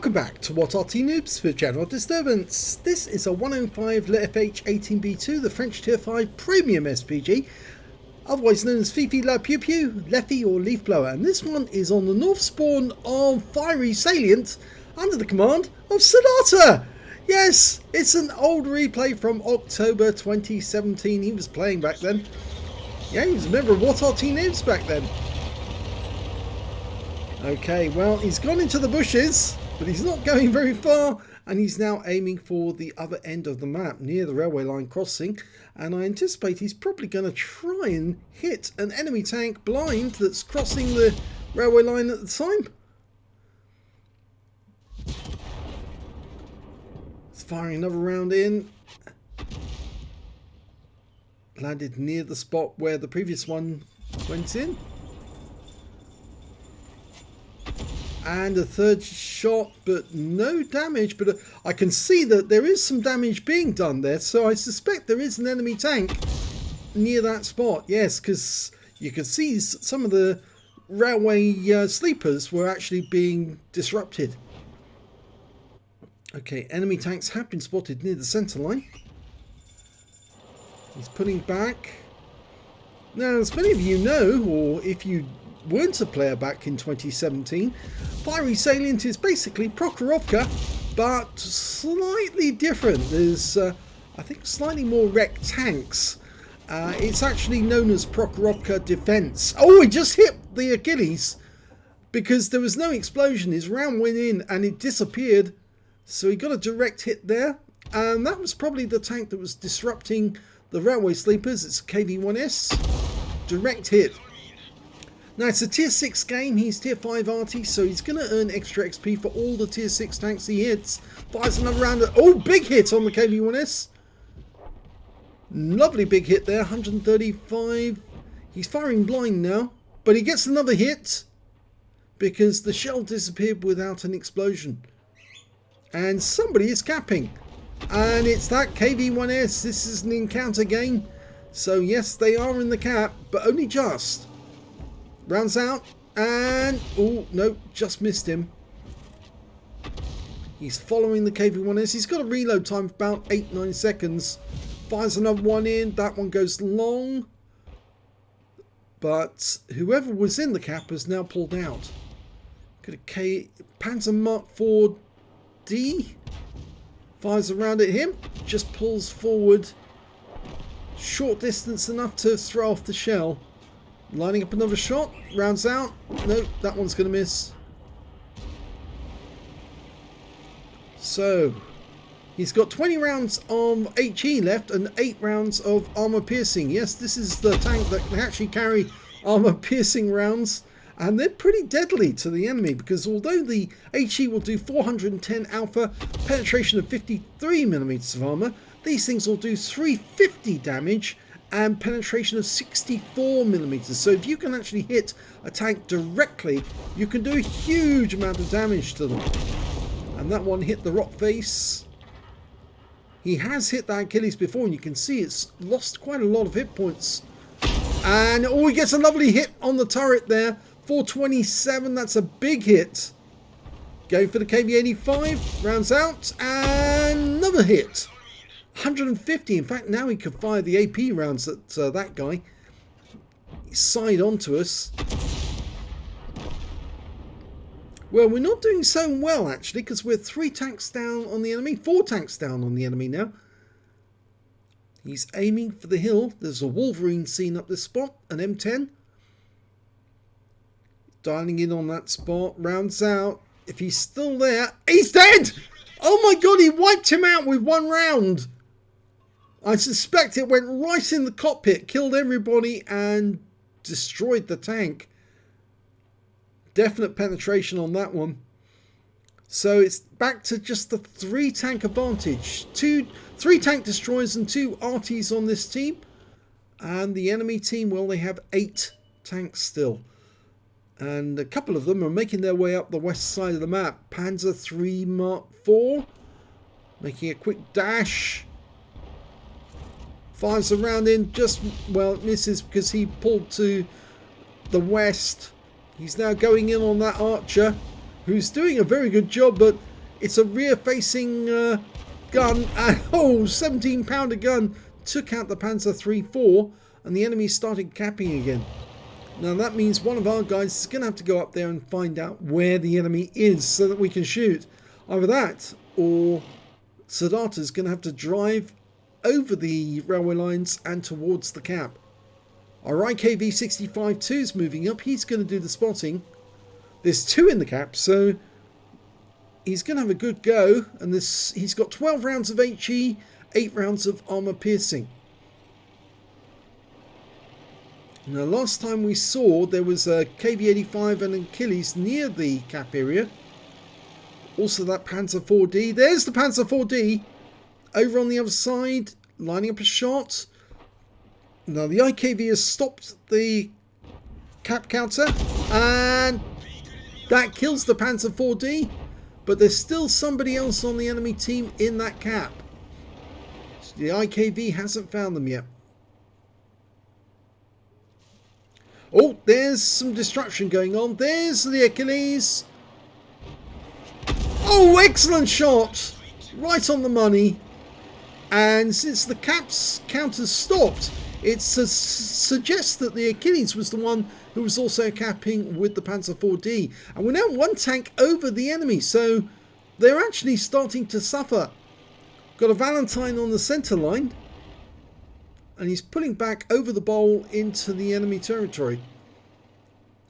Welcome back to What Arty Noobs for General Disturbance. This is a 105 leFH18B2, the French Tier 5 Premium SPG, otherwise known as Fifi La Pew Pew, Leffy or Leaf Blower, and this one is on the north spawn of Fiery Salient under the command of Saadharta. Yes, it's an old replay from October 2017. He was playing back then. Yeah, he was a member of What Arty Noobs back then. Okay, well, he's gone into the bushes, but he's not going very far, and he's now aiming for the other end of the map near the railway line crossing, and I anticipate he's probably going to try and hit an enemy tank blind that's crossing the railway line at the time. It's firing another round in. Landed near the spot where the previous one went in. And a third shot, but no damage. But I can see that there is some damage being done there, so I suspect there is an enemy tank near that spot. Yes, because you can see some of the railway sleepers were actually being disrupted. Okay, enemy tanks have been spotted near the centre line. He's putting back. Now, as many of you know, or if you weren't a player back in 2017, Fiery Salient is basically Prokhorovka, but slightly different. There's, I think, slightly more wrecked tanks. It's actually known as Prokhorovka Defense. Oh, he just hit the Achilles because there was no explosion. His round went in and it disappeared, so he got a direct hit there, and that was probably the tank that was disrupting the railway sleepers. It's a KV-1S. Direct hit. Now, it's a tier 6 game. He's tier 5 Arty, so he's going to earn extra XP for all the tier 6 tanks he hits. Fires another round. Oh, big hit on the KV-1S. Lovely big hit there, 135. He's firing blind now, but he gets another hit because the shell disappeared without an explosion. And somebody is capping. And it's that KV-1S. This is an encounter game. So, yes, they are in the cap, but only just. Rounds out, and oh no, just missed him. He's following the KV-1S. He's got a reload time of about 8-9 seconds. Fires another one in. That one goes long, but whoever was in the cap has now pulled out. Got a Panzer Mark 4D. Fires around at him. Just pulls forward. Short distance enough to throw off the shell. Lining up another shot, rounds out. No, that one's going to miss. So, he's got 20 rounds of HE left and 8 rounds of armor piercing. Yes, this is the tank that can actually carry armor piercing rounds. And they're pretty deadly to the enemy because although the HE will do 410 alpha, penetration of 53mm of armor, these things will do 350 damage and penetration of 64mm. So if you can actually hit a tank directly, you can do a huge amount of damage to them. And that one hit the rock face. He has hit that Achilles before, and you can see it's lost quite a lot of hit points. And oh, he gets a lovely hit on the turret there. 427, that's a big hit. Going for the KV-85, rounds out, and another hit. 150. In fact, now he can fire the AP rounds at that guy. He's side onto us. Well, we're not doing so well actually, because we're 3 tanks down on the enemy, 4 tanks down on the enemy now. He's aiming for the hill. There's a Wolverine scene up this spot, an M10. Dialing in on that spot, rounds out. If he's still there, he's dead! Oh my god, he wiped him out with 1 round. I suspect it went right in the cockpit, killed everybody and destroyed the tank. Definite penetration on that one. So it's back to just the 3 tank advantage. 3 tank destroyers and 2 Artys on this team. And the enemy team, well, they have 8 tanks still. And a couple of them are making their way up the west side of the map. Panzer III Mark IV, making a quick dash. Fires around in, just, well, it misses because he pulled to the west. He's now going in on that archer, who's doing a very good job, but It's a rear-facing gun. And, 17-pounder gun took out the Panzer III-4, and the enemy started capping again. Now that means one of our guys is going to have to go up there and find out where the enemy is so that we can shoot. Either that, or Saadharta is going to have to drive over the railway lines and towards the cap. Our IKV-65-2 is moving up. He's going to do the spotting. There's 2 in the cap, so he's going to have a good go. And he's got 12 rounds of HE, 8 rounds of armor piercing. Now, last time we saw, there was a KV-85 and Achilles near the cap area. Also that Panzer 4D. There's the Panzer 4D. Over on the other side, lining up a shot. Now the IKV has stopped the cap counter, and that kills the Panzer 4D, but there's still somebody else on the enemy team in that cap. So the IKV hasn't found them yet. Oh, there's some destruction going on. There's the Achilles. Oh, excellent shot! Right on the money. And since the cap's counter's stopped, it suggests that the Achilles was the one who was also capping with the Panzer 4D. And we're now 1 tank over the enemy, so they're actually starting to suffer. Got a Valentine on the centre line, and he's pulling back over the bowl into the enemy territory.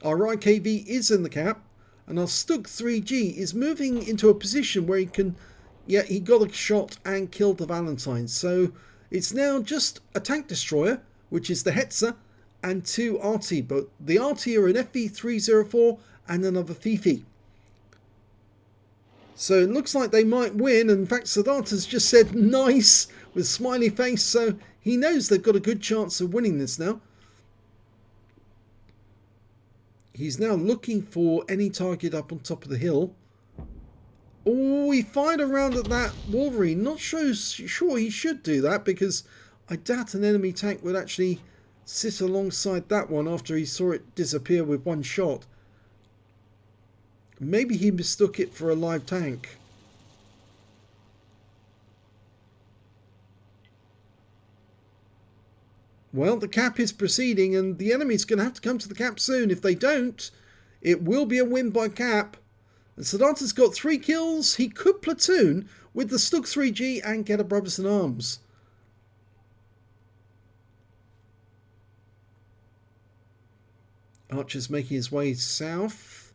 Our IKV is in the cap, and our Stug 3G is moving into a position where he can... Yeah, he got a shot and killed the Valentine. So it's now just a tank destroyer, which is the Hetzer, and 2 Arty. But the Arty are an FV304 and another Fifi. So it looks like they might win. And in fact, Saadharta's just said nice with smiley face. So he knows they've got a good chance of winning this now. He's now looking for any target up on top of the hill. Oh, he fired a round at that Wolverine. Not sure he should do that, because I doubt an enemy tank would actually sit alongside that one after he saw it disappear with 1 shot. Maybe he mistook it for a live tank. Well, the cap is proceeding, and the enemy's going to have to come to the cap soon. If they don't, it will be a win by cap. And Saadharta's got 3 kills. He could platoon with the Stug 3G and get a Brothers in Arms. Archer's making his way south.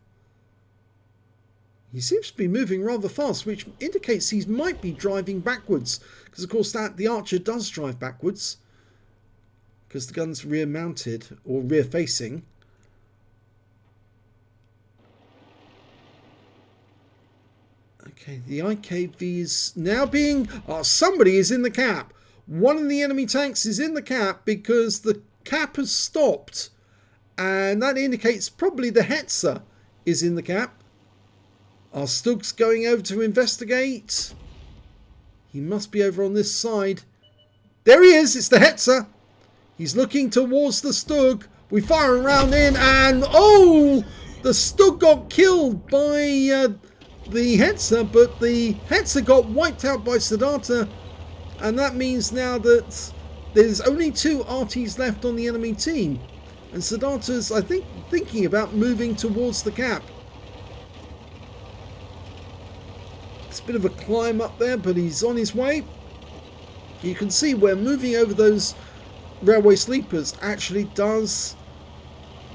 He seems to be moving rather fast, which indicates he might be driving backwards. Because, of course, the Archer does drive backwards, because the gun's rear-mounted, or rear-facing. Okay, the IKV is now being... Oh, somebody is in the cap. One of the enemy tanks is in the cap because the cap has stopped. And that indicates probably the Hetzer is in the cap. Our Stug's going over to investigate. He must be over on this side. There he is, it's the Hetzer. He's looking towards the Stug. We fire a round in, and oh! The Stug got killed by the Hetzer, but the Hetzer got wiped out by Saadharta, and that means now that there's only 2 Artys left on the enemy team. And Saadharta's, I think, thinking about moving towards the cap. It's a bit of a climb up there, but he's on his way. You can see where moving over those railway sleepers actually does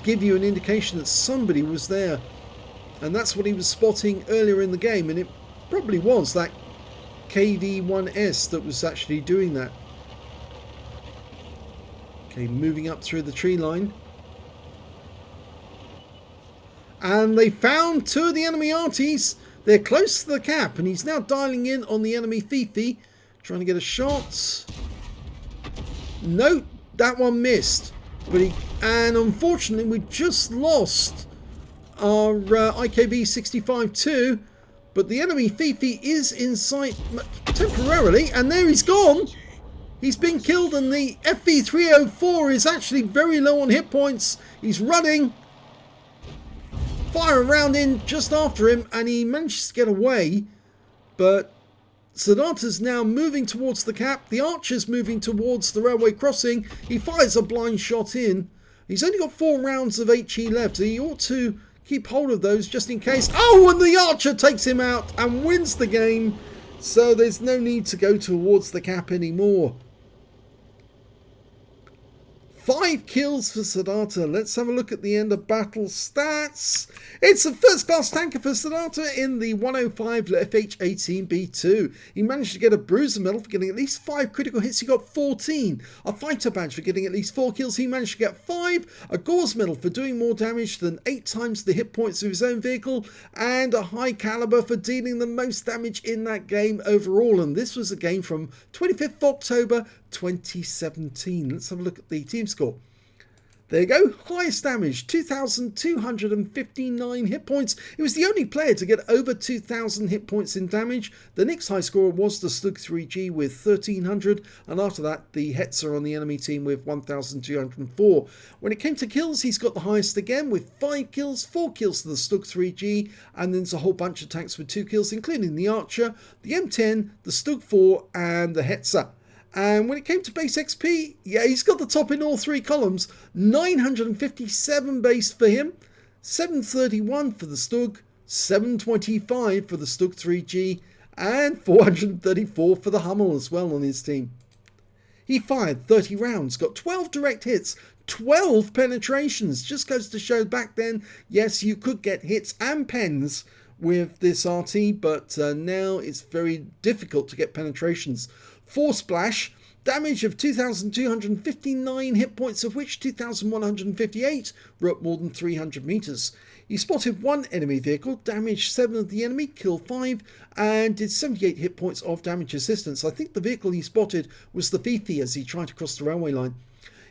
give you an indication that somebody was there. And that's what he was spotting earlier in the game, and it probably was that KV-1S that was actually doing that. Okay, moving up through the tree line. And they found 2 of the enemy Artys. They're close to the cap, and he's now dialing in on the enemy Fifi, trying to get a shot. No, that one missed. And unfortunately, we just lost our IKV-65-2, but the enemy Fifi is in sight temporarily, and there he's gone. He's been killed, and the FV304 is actually very low on hit points. He's running. Fire a round in just after him, and he manages to get away. But Saadharta's now moving towards the cap. The Archer's moving towards the railway crossing. He fires a blind shot in. He's only got 4 rounds of HE left. So he ought to keep hold of those just in case. Oh, and the Archer takes him out and wins the game. So there's no need to go towards the cap anymore. 5 kills for Saadharta. Let's have a look at the end of battle stats. It's a first class tanker for Saadharta in the 105 leFH18B2. He managed to get a bruiser medal for getting at least 5 critical hits. He got 14. A fighter badge for getting at least 4 kills. He managed to get 5. A Gore's medal for doing more damage than 8 times the hit points of his own vehicle. And a high caliber for dealing the most damage in that game overall. And this was a game from 25th of October 2017. Let's have a look at the team score. There you go, highest damage, 2,259 hit points. He was the only player to get over 2,000 hit points in damage. The next high scorer was the Slug 3G with 1,300, and after that the Hetzer on the enemy team with 1,204. When it came to kills, he's got the highest again with 5 kills, 4 kills to the Slug 3G, and then there's a whole bunch of tanks with 2 kills, including the Archer, the M10, the Slug 4, and the Hetzer. And when it came to base XP, yeah, he's got the top in all 3 columns. 957 base for him, 731 for the Stug, 725 for the Stug 3G, and 434 for the Hummel as well on his team. He fired 30 rounds, got 12 direct hits, 12 penetrations. Just goes to show back then, yes, you could get hits and pens with this Arty, but now it's very difficult to get penetrations. 4 splash, damage of 2,259 hit points, of which 2,158 were up more than 300 meters. He spotted 1 enemy vehicle, damaged 7 of the enemy, killed 5, and did 78 hit points of damage assistance. I think the vehicle he spotted was the Fifi as he tried to cross the railway line.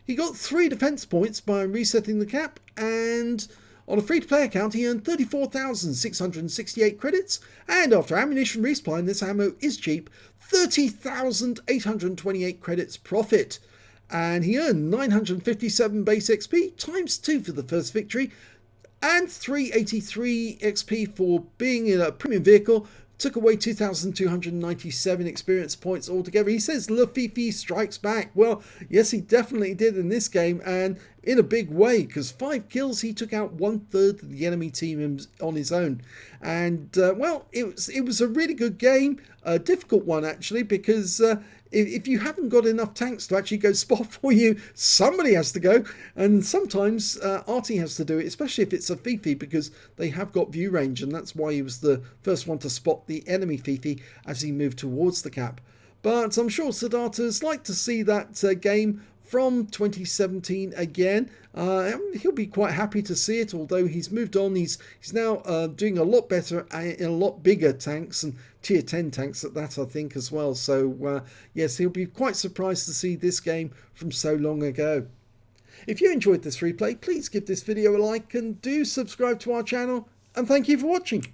He got 3 defense points by resetting the cap, and on a free-to-play account, he earned 34,668 credits, and after ammunition resupply, and this ammo is cheap, 30,828 credits profit. And he earned 957 base XP, times 2 for the first victory, and 383 XP for being in a premium vehicle. Took away 2,297 experience points altogether. He says leFH strikes back. Well, yes, he definitely did in this game, and in a big way, because 5 kills, he took out 1/3 of the enemy team on his own. And, well, it was a really good game, a difficult one, actually, because if you haven't got enough tanks to actually go spot for you, somebody has to go, and sometimes Arty has to do it, especially if it's a Fifi, because they have got view range, and that's why he was the first one to spot the enemy Fifi as he moved towards the cap. But I'm sure Saadharta's like to see that game from 2017 again. He'll be quite happy to see it, although he's moved on. He's now doing a lot better in a lot bigger tanks, and tier 10 tanks at that, I think, as well. So yes, he'll be quite surprised to see this game from so long ago. If you enjoyed this replay, please give this video a like and do subscribe to our channel, and thank you for watching.